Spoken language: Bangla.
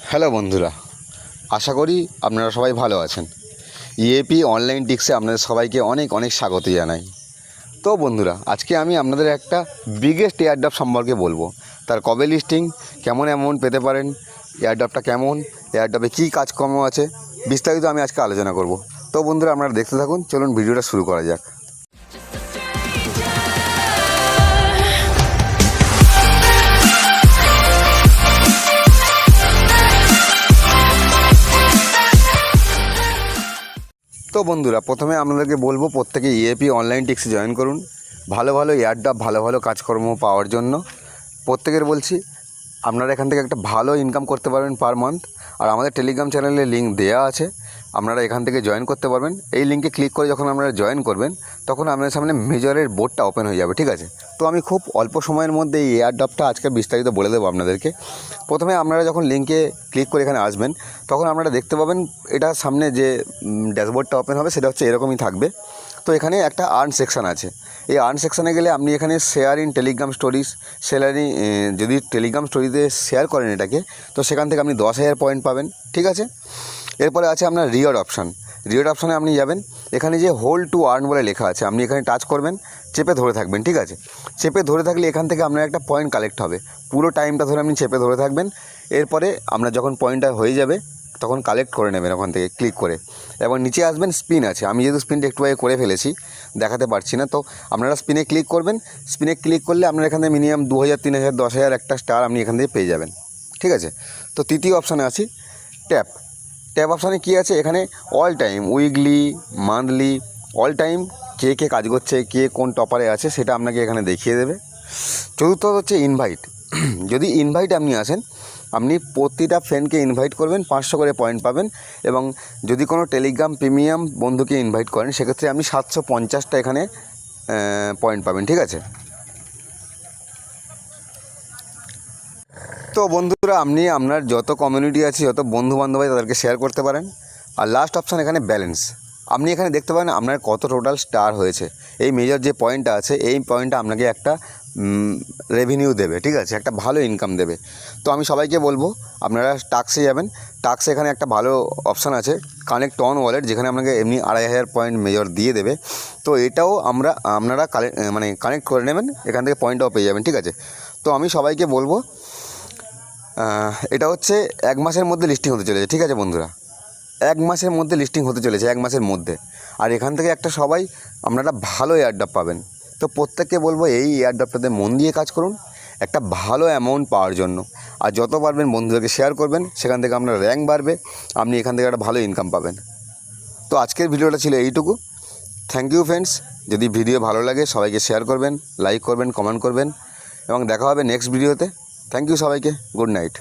হ্যালো বন্ধুরা, আশা করি আপনারা সবাই ভালো আছেন। ইএপি অনলাইন টিক্সে আপনাদের সবাইকে অনেক অনেক স্বাগত জানাই। তো বন্ধুরা, আজকে আমি আপনাদের একটা বিগেস্ট এয়ারড্রপ সম্পর্কে বলবো। তার কবে লিস্টিং, কেমন অ্যামাউন্ট পেতে পারেন, এয়ারড্রপটা কেমন, এয়ারড্রপে কী কাজকর্ম আছে, বিস্তারিত আমি আজকে আলোচনা করব। তো বন্ধুরা, আপনারা দেখতে থাকুন, চলুন ভিডিওটা শুরু করা যাক। তো বন্ধুরা, প্রথমে আপনাদেরকে বলবো প্রত্যেকে ইএপি অনলাইন টিক্সে জয়েন করুন। ভালো ভালো এয়ারড্রপ, ভালো ভালো কাজকর্ম পাওয়ার জন্য প্রত্যেকের বলছি, আপনারা এখান থেকে একটা ভালো ইনকাম করতে পারবেন পার মান্থ। আর আমাদের টেলিগ্রাম চ্যানেলে লিঙ্ক দেওয়া আছে, আপনারা এখান থেকে জয়েন করতে পারবেন। এই লিঙ্কে ক্লিক করে যখন আপনারা জয়েন করবেন, তখন আপনাদের সামনে মেজরের বোর্ডটা ওপেন হয়ে যাবে, ঠিক আছে? তো আমি খুব অল্প সময়ের মধ্যে এই এয়ারড্রপটা আজকে বিস্তারিত বলে দেবো আপনাদেরকে। প্রথমে আপনারা যখন লিঙ্কে ক্লিক করে এখানে আসবেন, তখন আপনারা দেখতে পাবেন এটা সামনে যে ড্যাশবোর্ডটা ওপেন হবে সেটা হচ্ছে এরকমই থাকবে। তো এখানে একটা আর্ন সেকশান আছে। এই আর্ন সেকশানে গেলে আপনি এখানে শেয়ার ইন টেলিগ্রাম স্টোরিজ, যদি টেলিগ্রাম স্টোরিতে শেয়ার করেন এটাকে, তো সেখান থেকে আপনি 10,000 পয়েন্ট পাবেন, ঠিক আছে? এরপরে আছে আপনার রিওয়ার্ড অপশান। রিওয়ার্ড অপশানে আপনি যাবেন, এখানে যে হোল্ড টু আর্ন বলে লেখা আছে, আপনি এখানে টাচ করবেন, চেপে ধরে থাকবেন, ঠিক আছে? চেপে ধরে থাকলে এখান থেকে আপনার একটা পয়েন্ট কালেক্ট হবে। পুরো টাইমটা ধরে আপনি চেপে ধরে থাকবেন। এরপরে আপনার যখন পয়েন্টটা হয়ে যাবে, তখন কালেক্ট করে নেবেন ওখান থেকে ক্লিক করে। এবং নিচে আসবেন, স্পিন আছে। আমি যেহেতু স্পিনটা একটু আগে করে ফেলেছি, দেখাতে পারছি না, তো আপনারা স্পিনে ক্লিক করবেন। স্পিনে ক্লিক করলে আপনার এখানে মিনিমাম 2,000, 3,000, 10,000 একটা স্টার আপনি এখান থেকে পেয়ে যাবেন, ঠিক আছে? তো তৃতীয় অপশানে আছি ট্যাপ। ট্যাব অপশানে কী আছে, এখানে all time, weekly, monthly, all time কে কে কাজ করছে, কে কোন টপারে আছে সেটা আপনাকে এখানে দেখিয়ে দেবে। চতুর্থ হচ্ছে ইনভাইট। যদি ইনভাইট আপনি আসেন, আপনি প্রতিটা ফ্রেন্ডকে ইনভাইট করবেন, 500 করে পয়েন্ট পাবেন। এবং যদি কোনো টেলিগ্রাম প্রিমিয়াম বন্ধুকে ইনভাইট করেন, সেক্ষেত্রে আপনি 750টা এখানে পয়েন্ট পাবেন, ঠিক আছে? তো বন্ধুরা, আপনি আপনার যত কমিউনিটি আছে, যত বন্ধুবান্ধব আছে, তাদেরকে শেয়ার করতে পারেন। আর লাস্ট অপশান এখানে ব্যালেন্স। আপনি এখানে দেখতে পারেন আপনার কত টোটাল স্টার হয়েছে। এই মেজর যে পয়েন্টটা আছে, এই পয়েন্টটা আপনাকে একটা রেভিনিউ দেবে, ঠিক আছে? একটা ভালো ইনকাম দেবে। তো আমি সবাইকে বলবো, আপনারা টাক্সে যাবেন। টাক্সে এখানে একটা ভালো অপশান আছে, কানেক্ট অন ওয়ালেট, যেখানে আপনাকে এমনি 2,500 পয়েন্ট মেজর দিয়ে দেবে। তো এটাও আপনারা কানেক্ট করে নেবেন, এখান থেকে পয়েন্টটাও পেয়ে যাবেন, ঠিক আছে? তো আমি সবাইকে বলবো, এটা হচ্ছে 1 মাসের মধ্যে লিস্টিং হতে চলেছে, ঠিক আছে বন্ধুরা? 1 মাসের মধ্যে লিস্টিং হতে চলেছে, 1 মাসের মধ্যে। আর এখান থেকে একটা সবাই আপনারা ভালো এয়ারড্রপ পাবেন। তো প্রত্যেককে বলবো, এই এয়ারড্রপটাতে মন দিয়ে কাজ করুন একটা ভালো অ্যামাউন্ট পাওয়ার জন্য। আর যত পারবেন বন্ধুদেরকে শেয়ার করবেন, সেখান থেকে আপনার র্যাঙ্ক বাড়বে, আপনি এখান থেকে একটা ভালো ইনকাম পাবেন। তো আজকের ভিডিওটা ছিল এইটুকু। Thank you friends. যদি ভিডিও ভালো লাগে, সবাইকে শেয়ার করবেন, লাইক করবেন, কমেন্ট করবেন, এবং দেখা হবে নেক্সট ভিডিওতে। থ্যাংক ইউ সবাইকে। Good night.